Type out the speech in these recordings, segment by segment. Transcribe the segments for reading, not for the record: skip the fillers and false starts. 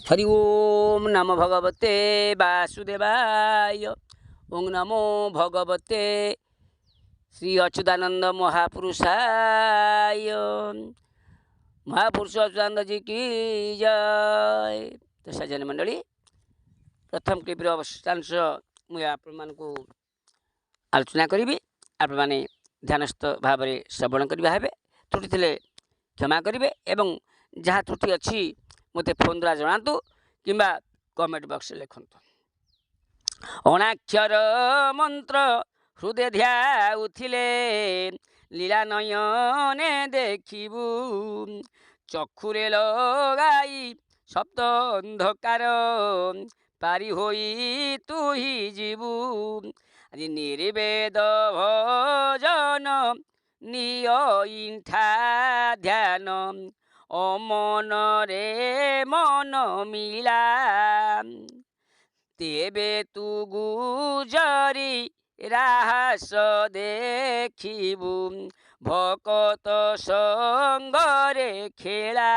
हरि ओम नमो भगवते वासुदेवाय। ओं नमो भगवते श्री अच्युतानंद महापुरुषाय। महापुरुष अच्युतानंद जी की जय। तो सज्जन मंडली, प्रथम क्लिप्र अवशांश मुझे आपको आलोचना करी। आप ध्यानस्थ भाव श्रवण करवा हे। त्रुटि थे क्षमा करेंगे एवं जहाँ त्रुटि अच्छी मत फोन द्वारा जनातु कि कमेंट बॉक्स लिखतु। अणाक्षर मंत्र हृदय ध्याउथिले लीला नयने देखिबु चक्षुरे लगाई सप्त अंधकार पारी होई तू ही जीवु आज निर्वेद भजन निय इंठा ध्यान अमन रे मन मिला तेबे तू गुजरी राहस देखिबु भकत संगरे खेला।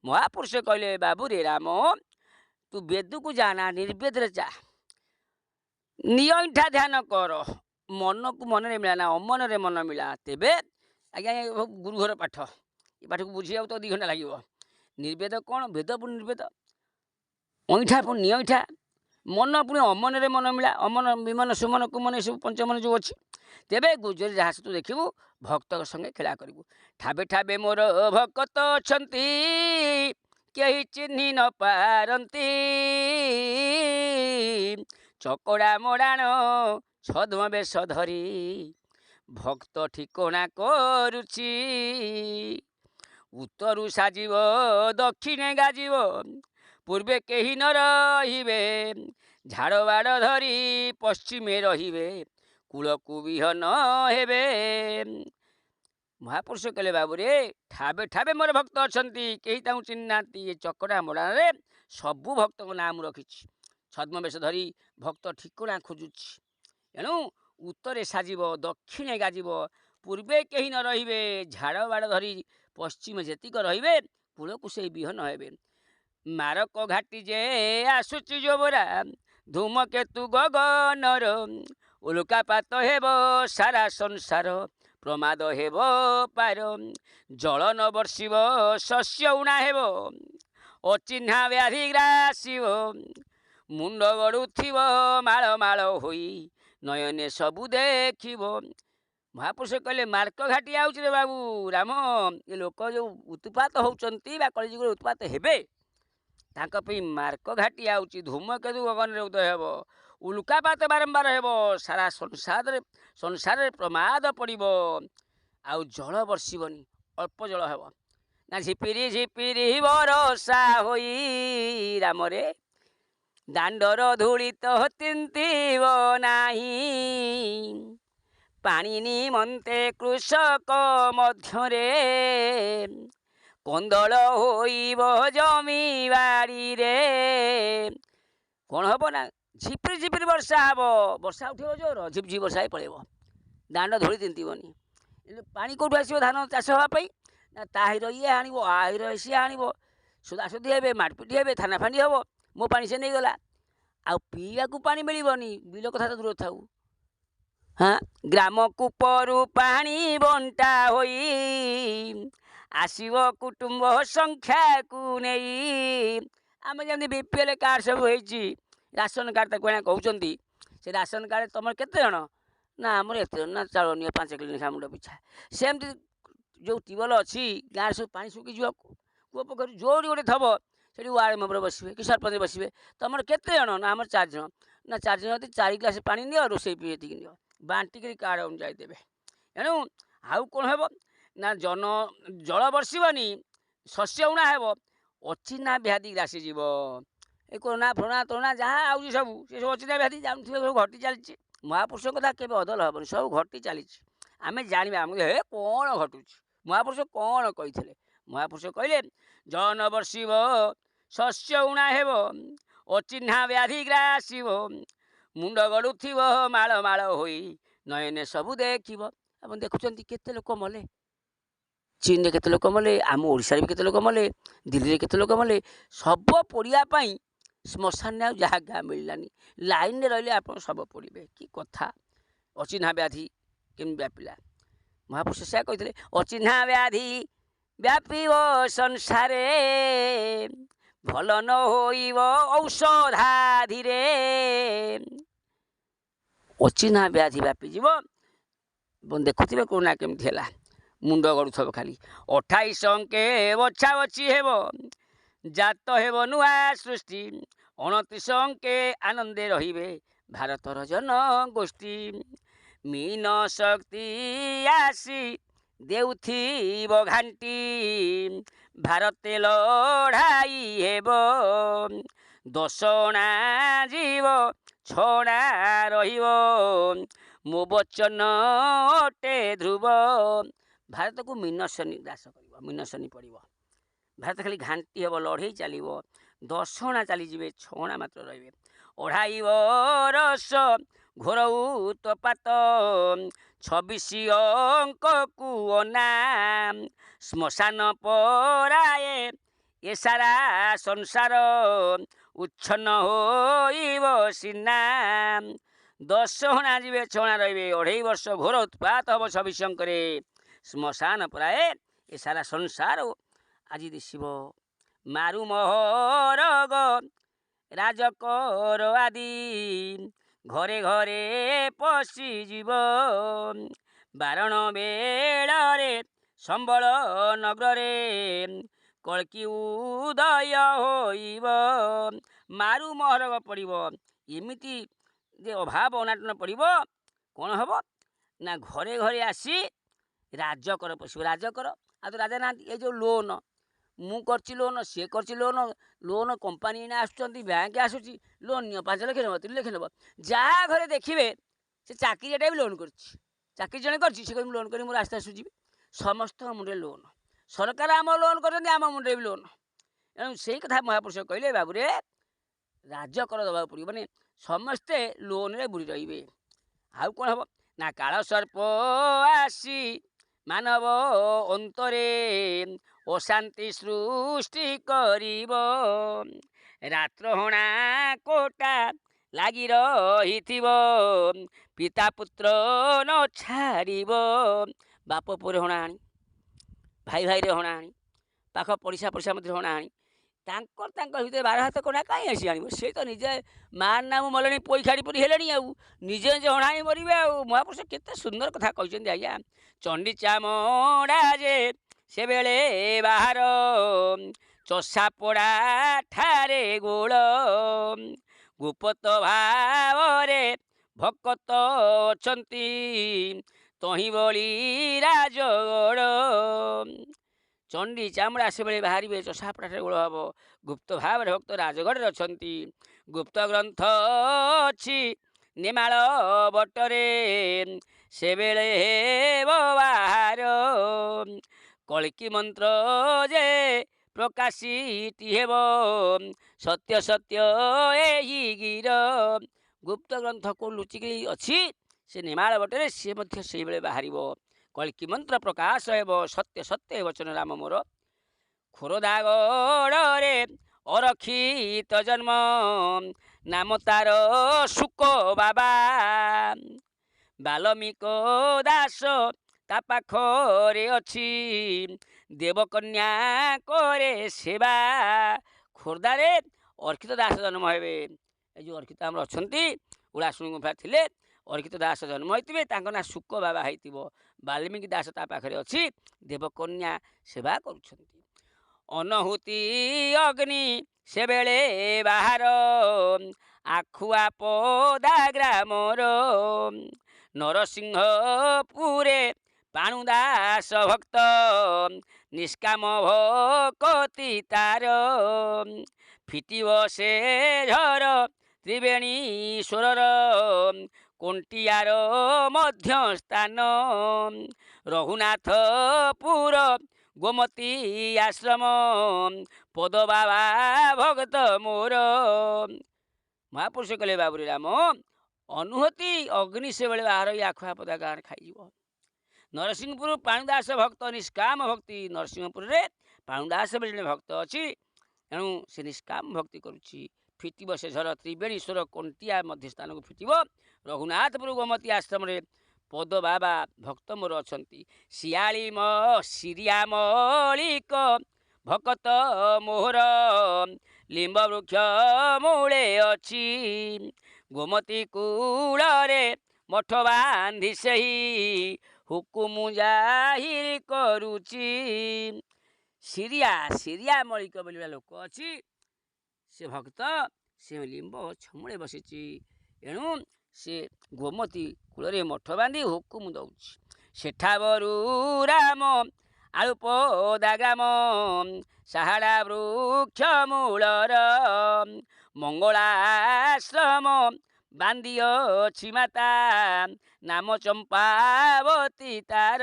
महापुरुष कहले बाबू रे राम, तू वेद को जाना, निर्वेद जा, नियंठा ध्यान कर, मन को मन रे मिला ना अमन रे मन मिला। तेबे आज्ञा गुरु घर पाठ, ये पाठ को बुझी तो 2 घंटा लगे। निर्वेद कौन? वेद पुणी निर्वेद, अईठा पुणी नियंठा, मन पुणी अमन रे मन मिला। अमन विमन सुमन कुमन सब पंचमन जो अच्छी। तेबे गुजरी जहाज तू देखिबू भक्त संगे खेला करिबू। ठाबे ठाबे मोर भक्त अछंती केही चिन्हि न पारंती चकड़ा मोड़ाण छद्म बेश धरी भक्त ठिकଣା करुछि उत्तरु साजिब दक्षिणे गाजिब पूर्वे केही न रहिबे झाड़ बाड़ धरी पश्चिमे रहिबे कूलकु विहन हेबे। महापुरुष कहले बाबू रे, ठाबे ठाबे मोर भक्त अछंती केही ताऊ चिन्ह नांती। ये चकड़ा मोड़ाण रे सबु भक्त को नाम रखिछि। छद्म बेश धरी भक्त ठिकଣା खोजुछि। एणु उत्तरे साजिब दक्षिणे गाजिब पूर्वे केही न रहिबे झाड़ बाड़ धरी पश्चिम जेतिक रहिबे कूलकु से विहन हेबे। मारक घाटी जे आसुची जोबरा धूमकेतु गगनर उल्कापात हेब सारा संसार प्रमाद हेब पार जल न बर्षिब शस्य उणा हेब अचिन्हा व्याधि ग्रासिब मुंड गड़ुथिब माल माल होई नयने सबु देखिब। महापुरुष कहले मार्क घाटी आउछि रे बाबू राम, ये लोक जो उत्पात होउचंती बा कलिजुग उत्पात हेबे तांका पई मार्क घाटी आउछि। धूमकेतु गगन रे उदय हेब, उल्कापात बारंबार हेब, सारा संसार प्रमाद पड़िब, आउ जल बर्षिबनी, अल्प जल हेब ना झिपिरी झिपिरी बरसा होई राम रे दांडर धूली तो तिंतिब नाही पानी निमंते कृषक मध्यरे कंदल होइब जमी बाड़ी रे कौन हम ना झिपिरी झिपिरी वर्षा हम, वर्षा उठे जोर झिपझिप वर्षा पड़ेब, दांड धूली तिंतिबनी। पानी कौटू आसो धान चाष हाँपाई ना ताहिर ये आणव आहिर सी आणव सुदासुदी हे मारपिट हे थाना फानी हम मो पानी से नहीं गला आ पीवा पानी मिलबनी बिल कथा तो दूर थाऊ। हाँ ग्राम कूपरू पानी बंटा होई आसव कुटुंब संख्या को नहीं आम जमी बीपीएल कार्ड सब होती राशन कार्ड तक कहते से राशन कार्ड तुम केते जन ना आमर एत ना चाउल नि 5 किलो लेखा मुंड पिछा सेमती जो ट्यूबवेल अच्छी गाँव सब पा शुखीज कूप पोखरी जोड़ी गोटे थब से वार्ड मेम्बर बसवे कि सरपंच बसवे तुम केते जन ना आम 4 जन ना 4 जन 4 ग्लास पानी नियो रोषे पी नियो बांटिक कार्ड अनुजाई देवे। एणु आउ कौन हे ना जल बर्षिबनी शस्य उणा हेब अचिन्हा व्याधि ग्रासीजीव ए कोरोना फोना तोरोना जहाँ आउची सब से सब अचिन्हा व्याधि जानते सब घटी चलती। महापुरुष कथा केवे अदल हेबनी सब घटी चली आम जाना आम हे कौन घटुची महापुरुष कौन कही। महापुरुष कहले जन बर्षिब शस्य उणा हेब अचिन्हा व्याधि ग्रासीब मुंड गड़ुथिब माल माल होई नयने सबु देखिब। आप देखुं केते लोक मले चीन रे केते लोक मले, आम ओडिशा रे भी केते लोक मले, दिल्ली रे केते लोक मले। शव पोड़िया पाई श्मशान ने जगह मिललानी, लाइन रे रहिले आप शव पोड़े कि कथा। अचिन्हा व्याधि केमी व्यापिला, महापुरुष से कहते अचिन्हा व्याधि व्यापीव संसारे, भल न होइब औषधाधिरे। अचिन्हा व्याधि व्यापी जीव। देखुवे कोरोना केमती है, मुंड गड़ुथब खाली। 28 अंके बछा बछी हेब, जात हेब नुआ सृष्टि। 29 अंके आनंदे रहिबे भारतर जन गोष्ठी। मीन शक्ति आसी देउथिब घांटी, भारते लड़ाई हेब। 10 अणा जीव छड़ा रहिब, मो वचन अटे ध्रुव। भारत को मीनशनी दास कर, मीनशनी पड़। भारत खाली घांटी हेब, लड़े चलो। 10 अणा चलीजे, 6 अणा मात्र रे। 2.5 वर्ष घोर उत्पात, 26 अंक कुअना। श्मशान पराए ए सारा संसार, उच्छन्न होइब सिना। 10 अणा जीवे, 6 अणा रे। 2.5 वर्ष घोर उत्पात हम 26 अंकरे। श्मशान पराए ए सारा संसार आज दिशब। मारु महरग राजकर आदि, घरे घरे पशिजीव। बारण बेଳରେ ସମ୍ବଳ ନଗରରେ, କଳ୍କି ଉଦୟ ହୋଇବ। ମାରୁ ମହରଗ ପଡ଼ିବ, ଏମିତି ଯେ ଅଭାବ ଅନାଟନ ପଡ଼ିବ। କ'ଣ ହେବ ନା ଘରେ ଘରେ ଆସି ରାଜକର ପଶିବ। ରାଜକର ଆଉ ତ ରାଜା ନାହାନ୍ତି। ଏ ଯେଉଁ ଲୋନ୍ ମୁଁ କରିଛି, ଲୋନ୍ ସିଏ କରିଛି, ଲୋନ୍ କମ୍ପାନୀ ଏଇନା ଆସୁଛନ୍ତି, ବ୍ୟାଙ୍କ ଆସୁଛି, ଲୋନ୍ ନିଅ 5 ଲକ୍ଷ ନେବ, 3 ଲକ୍ଷ ନେବ। ଯାହା ଘରେ ଦେଖିବେ ସେ ଚାକିରିଟା ବି ଲୋନ୍ କରିଛି। ଚାକିରି ଜଣେ କରିଛି, ସେ କହିବି ଲୋନ୍ କରି ମୋର ଆସ୍ତେ ଆସ୍ତେ ସୁଝିବି। ସମସ୍ତଙ୍କ ମୁଣ୍ଡରେ ଲୋନ୍। ସରକାର ଆମ ଲୋନ୍ କରିଛନ୍ତି, ଆମ ମୁଣ୍ଡରେ ବି ଲୋନ୍। ଏଣୁ ସେଇ କଥା ମହାପୁରୁଷ କହିଲେ, ବାବୁରେ ରାଜକର ଦେବାକୁ ପଡ଼ିବ, ମାନେ ସମସ୍ତେ ଲୋନ୍ରେ ବୁଡ଼ି ରହିବେ। ଆଉ କ'ଣ ହେବ ନା କାଳ ସର୍ପ ଆସି ମାନବ ଅନ୍ତରେ, ଅଶାନ୍ତି ସୃଷ୍ଟି କରିବ। ରାତ୍ର ହଣା କୋଟା ଲାଗି ରହିଥିବ, ପିତା ପୁତ୍ର ନ ଛାଡ଼ିବ। ବାପ ପୁଅରେ ହଣାହାଣି, ଭାଇ ଭାଇରେ ହଣାହାଣି, ପାଖ ପଡ଼ିଶା ପଡ଼ିଶା ମଧ୍ୟରେ ହଣାହାଣି। ତାଙ୍କ ଭିତରେ 12 ହାତ କଣା କାହିଁ ଆସି ଆଣିବ? ସେ ତ ନିଜେ ମାର ନାମ ମଲେଣି, ପୋଇ ଖାଡ଼ି ପରି ହେଲେଣି, ଆଉ ନିଜେ ନିଜେ ହଣାହାଣି ମରିବେ। ଆଉ ମହାପୁରୁଷ କେତେ ସୁନ୍ଦର କଥା କହିଛନ୍ତି ଆଜ୍ଞା। ଚଣ୍ଡୀ ଚାମଡ଼ା ଯେ ସେବେଳେ ବାହାର, ଚଷା ପୋଡ଼ା ଠାରେ ଗୋଳ। ଗୁପତ ଭାବରେ ଭକତ ଅଛନ୍ତି, ତହିଁ ବଳି ରାଜଗଡ଼। ଚଣ୍ଡୀ ଚାମଡ଼ା ସେବେଳେ ବାହାରିବେ, ଚଷାପଡ଼ାଠାରେ ଗୋଳ ହେବ। ଗୁପ୍ତ ଭାବରେ ଭକ୍ତ ରାଜଗଡ଼ରେ ଅଛନ୍ତି। ଗୁପ୍ତ ଗ୍ରନ୍ଥ ଅଛି ନେମାଳ ବଟରେ, ସେବେଳେ ହେବ ବାହାର। କଳ୍କି ମନ୍ତ୍ର ଯେ ପ୍ରକାଶିତି ହେବ, ସତ୍ୟ ସତ୍ୟ ଏହି ଗିର। ଗୁପ୍ତ ଗ୍ରନ୍ଥ କେଉଁ ଲୁଚିକି ଅଛି, ସେ ନେମାଳ ବଟରେ, ସିଏ ମଧ୍ୟ ସେଇବେଳେ ବାହାରିବ। କଳ୍କି ମନ୍ତ୍ର ପ୍ରକାଶ ହେବ, ସତ୍ୟ ସତ୍ୟ ବଚନ ରାମ ମୋର। ଖୋରଦାଗଡ଼ରେ ଅରକ୍ଷିତ ଜନ୍ମ, ନାମ ତାର ଶୁକ ବାବା। ବାଲ୍ମୀକ ଦାସ ତା ପାଖରେ ଅଛି, ଦେବକନ୍ୟା କରେ ସେବା। ଖୋର୍ଦ୍ଧାରେ ଅର୍କ୍ଷିତ ଦାସ ଜନ୍ମ ହେବେ। ଏ ଯେଉଁ ଅର୍କ୍ଷିତ ଆମର ଅଛନ୍ତି, ଉଳାଶୁଣୀ ଗୁମ୍ଫା ଥିଲେ, ଅର୍କ୍ଷିତ ଦାସ ଜନ୍ମ ହେଇଥିବେ। ତାଙ୍କ ନାଁ ଶୁକ ବାବା ହେଇଥିବ। ବାଲ୍ମୀକି ଦାସ ତା ପାଖରେ ଅଛି, ଦେବକନ୍ୟା ସେବା କରୁଛନ୍ତି। ଅନହୁତି ଅଗ୍ନି ସେବେଳେ ବାହାର, ଆଖୁଆ ପଦା ଗ୍ରାମର। ନରସିଂହପୁରେ ପାଣୁ ଦାସ ଭକ୍ତ, ନିଷ୍କାମ ଭକତି ତାର। ଫିଟିବ ସେ ଝର ତ୍ରିବେଣୀ ଈଶ୍ୱରର, କୋଣ୍ଟିଆର ମଧ୍ୟ ସ୍ଥାନ। ରଘୁନାଥପୁର ଗୋମତୀ ଆଶ୍ରମ, ପଦ ବାବା ଭଗତ ମୋର। ମହାପୁରୁଷ କହିଲେ, ବାବୁରେ ରାମ, ଅନୁହତି ଅଗ୍ନି ସେବେଳେ ବାହାର, ଏଇ ଆଖୁଆ ପଦା ଗାଁରେ ଖାଇଯିବ। नरसिंहपुर पाणुदास भक्त निष्काम भक्ति नरसिंहपुर रे पाणुदास बोली जड़े भक्त अच्छी एणु से निष्काम भक्ति करुच्ची फिटिब से झर त्रिवेणी स्वर कंटिया मध्य स्थान को फिटिब रघुनाथपुर गोमती आश्रम रे पद बाबा भक्त मोर अछंती सियाली म सिरिया मलिक भक्त मोहर लिंब वृक्ष मूले अच्छी गोमती कूल रे मठ बांधी सही हुकुम जाहिर करुची सिरिया सिरिया मलिक बोलिया लोक अच्छी से भक्त से लिंब छमूले बसिची एणु से गोमती कूल मठ बांधी हुकुम दौची सेठा बरु राम आलुपदा ग्राम साहाड़ा वृक्ष मूलर मंगलाश्रम बांधी अछि माता नाम चंपावती तार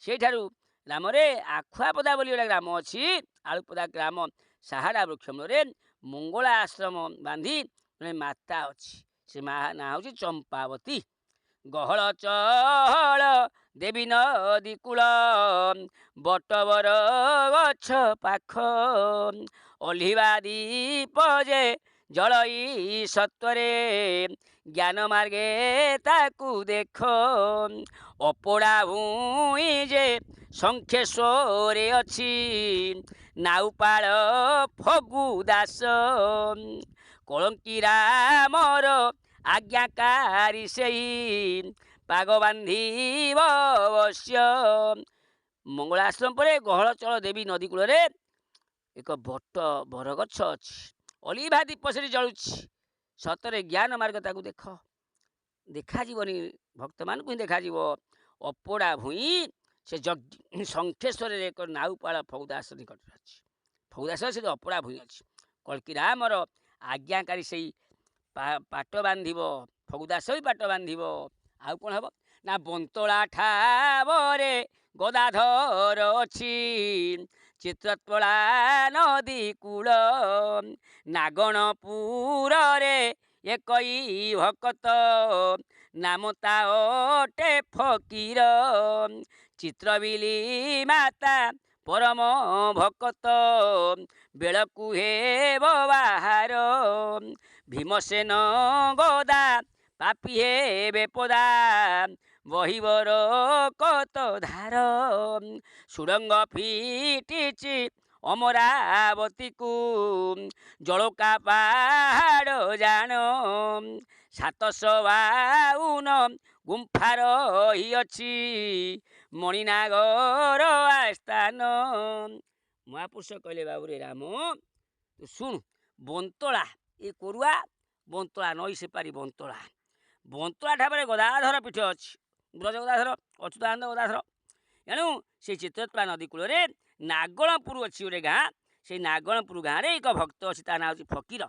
सेठारु ग्राम रे आखुआपदा बोली गोटे ग्राम अच्छी आलुपदा ग्राम साहाड़ा वृक्ष मूल मंगला आश्रम बांधी जड़े माता अच्छी से ना हूँ चंपावती गहल चहल देवी नदी कूल बटवर गछ पाख ओह्लिवा दीप जे जलई सत्वरे ज्ञान मार्गे ताकू देख अपोड़ा भूई जे संखेश्वरे अच्छी नाउपाल फगु दास कलंकी रामर आज्ञाकारी सेई पाग बांधी अवश्य मंगलाश्रम पर गहलचल देवी नदी कूल एक बट बरगछ अच्छी ओलिभा दीप से जलुची सतरे ज्ञान मार्ग ताकू देख देखा भक्त मान को देखा अपोड़ा भूई से संखेश्वर एक नाउपाल फगुदास निकट अच्छी फगुदास से अपोड़ा भूई अच्छी कल्की रामर आज्ञाकारी से पाट बांध फगुदास भी पाट बांध आउ कौन हम ना बंतला ठावरे गदाधर अच्छी चित्रत्वला नदी कूल नागणपुर एकई भकत नाम ताटे फकीर चित्रबिली माता परम भकत बेलकु हे बाहार भीमसेन गदा पापी हे बेपदा बहिबर कत धार सुरंग फिटिची अमरावती को जलका पहाड़ जान 752 गुंफा रही अच्छी मणिनागर आस्थान महापुरुष कहले बाबूरे राम तू शुण बंतला ये कोरुआ बंतला नई सेपारी बंतला बंतला ठाबर गदाधर पीठ अच्छी ब्रज गदाधर अच्युतानंद गदाधर एणु से चित्रत्पला नदी कूल नागणपुर अच्छी गोटे गाँ से नागणपुर गाँव में एक भक्त अच्छी ता ना फकीर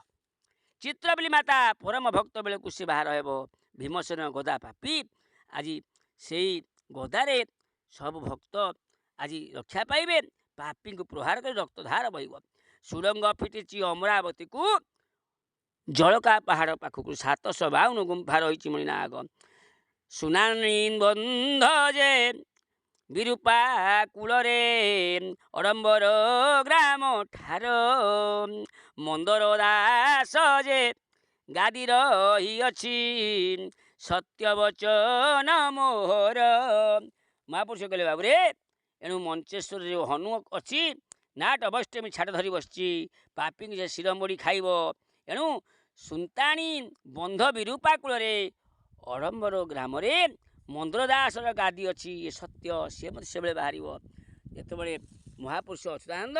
चित्रबिली माता परम भक्त बेलू से बाहर हो भीमसेन गदा पापी आज से गदारे सब भक्त आज रक्षा पाइबे पापी को प्रहार कर रक्तधार बहब सुरंग फिटी अमरावती को जलका पहाड़ पाखक 752 गुंफा रही मणिनाग सुनानी बंध जे विरूपा कूल अड़ंबर ग्राम ठार मंदर दास जे गादी रही अच्छी सत्यवचन मोहर महापुरुष कहले बाबूरे एणु मंचेश्वर जो हनु अच्छी नाट अवश्य छाट धरी बसची पापी जे शिर मोड़ी खाइब एणु सुंताणी बंध विरूपा कूल अड़ंबर ग्राम मंदर दासर गादी अच्छी ये सत्य सी से बाहर जिते महापुरुष अच्युतानंद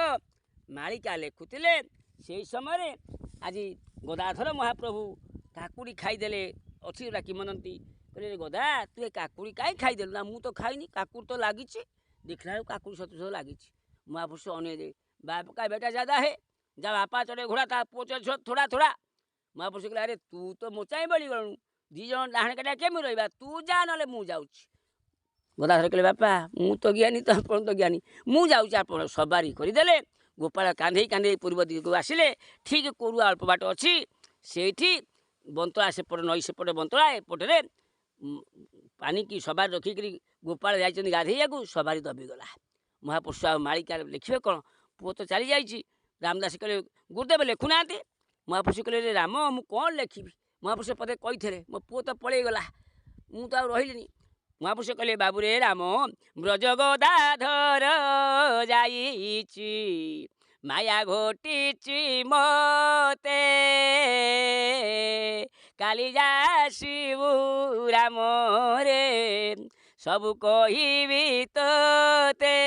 मालिका लेखुले से समय आज गदाधर महाप्रभु काकुड़ी खाईदे अच्छी गोटा किमंती कहले गदा तु काकुड़ी कहीं खाईदेलु ना मुझे तो खाईनी काकुड़ तो लगी देखला काकुड़ी सत लगी महापुरुष अने बाप का बेटा ज्यादा है जा बापा चढ़े घोड़ा था पोच थोड़ा थोड़ा महापुरुष कहले अरे तू तो मोचाई बड़ी गलु दी जन डाण काटा केमी रहा तू जा ना मु जाऊँ गदाधर कहले बापा मु तो ज्ञानी तो आप तो ज्ञानी मु जाऊँ आप सवारी करदे गोपाल कांधे कांधे पूर्व दिग को आसिले ठीक कोरुआ अल्प बाट अच्छी से बंतला सेपटे नई सेपटे बंतला एपटे पानी की सवार रखिक ଗୋପାଳ ଯାଇଛନ୍ତି ଗାଧେଇବାକୁ ସବାରି ଦବିଗଲା। ମହାପୁରୁଷ ଆଉ ମାଳିକା ଲେଖିବେ କ'ଣ? ପୁଅ ତ ଚାଲିଯାଇଛି। ରାମଦାସ କହିଲେ ଗୁରୁଦେବ ଲେଖୁନାହାନ୍ତି। ମହାପୁରୁଷ କହିଲେ ରାମ ମୁଁ କ'ଣ ଲେଖିବି? ମହାପୁରୁଷ ପଦେ କହିଥିଲେ ମୋ ପୁଅ ତ ପଳେଇଗଲା, ମୁଁ ତ ଆଉ ରହିଲିନି। ମହାପୁରୁଷ କହିଲେ ବାବୁରେ ରାମ ବ୍ରଜ ଗଦାଧର ଯାଇଛି, ମାୟା ଘୋଟିଛି ମତେ, କାଲି ଆସିବୁ ରାମରେ ସବୁ କହିବି ତୋତେ।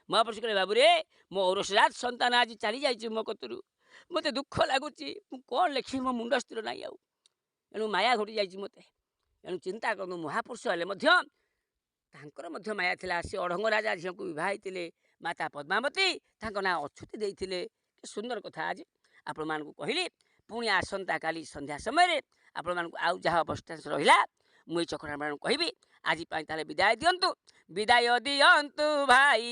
ମହାପୁରୁଷ କହିଲେ ବାବୁରେ ମୋ ଔରସରାଜ ସନ୍ତାନ ଆଜି ଚାଲିଯାଇଛି ମୋ କତରୁ, ମୋତେ ଦୁଃଖ ଲାଗୁଛି, ମୁଁ କ'ଣ ଲେଖିବି, ମୋ ମୁଣ୍ଡ ସ୍ଥିର ନାହିଁ ଆଉ। ଏଣୁ ମାୟା ଘୋଟି ଯାଇଛି ମୋତେ। ଏଣୁ ଚିନ୍ତା କରନ୍ତୁ ମହାପୁରୁଷ ହେଲେ ମଧ୍ୟ ତାଙ୍କର ମଧ୍ୟ ମାୟା ଥିଲା। ସେ ଅଢ଼ଙ୍ଗ ରାଜା ଝିଅଙ୍କୁ ବିବାହ ହେଇଥିଲେ, ମାତା ପଦ୍ମାବତୀ ତାଙ୍କ ନାଁ ଅଚ୍ୟୁତି ଦେଇଥିଲେ। କି ସୁନ୍ଦର କଥା ଆଜି ଆପଣମାନଙ୍କୁ କହିଲି। ପୁଣି ଆସନ୍ତାକାଲି ସନ୍ଧ୍ୟା ସମୟରେ ଆପଣମାନଙ୍କୁ ଆଉ ଯାହା ଅବସ୍ଥାଂଶ ରହିଲା ମୁଁ ଏଇ ଚକ୍ର ଆପଣଙ୍କୁ କହିବି। ଆଜି ପାଇଁ ତାହେଲେ ବିଦାୟ ଦିଅନ୍ତୁ। ବିଦାୟ ଦିଅନ୍ତୁ ଭାଇ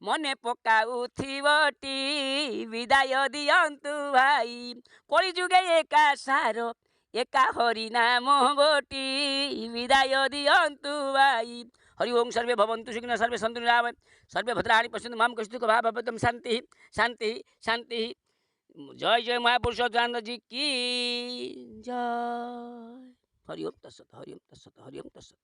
ମନେ ପକାଉଥିବଟି, ବିଦାୟ ଦିଅନ୍ତୁ ଭାଇ କଳିଯୁଗେ ଏକା ସାର ଏକା ହରି ନାମ ଗୋଟି, ବିଦାୟ ଦିଅନ୍ତୁ ଭାଇ। ହରି ଓಂ ସର୍ବେ ଭବନ୍ତୁ ସୁଖିନଃ ସର୍ବେ ସନ୍ତୁ ନିରାମୟ ସର୍ବେ ଭଦ୍ରାଣି ପଶ୍ୟନ୍ତୁ ମାମ୍ କଶ୍ଚିତ୍ ଭାବଭବତଂ ଶାନ୍ତି ଶାନ୍ତି ଶାନ୍ତି। ଜୟ ଜୟ ମହାପୁରୁଷ ଜି କି ଜୟ। ହରି ଓಂ ତତ୍ସତ୍, ହରି ଓಂ ତତ୍ସତ୍, ହରି ଓಂ ତତ୍ସତ୍।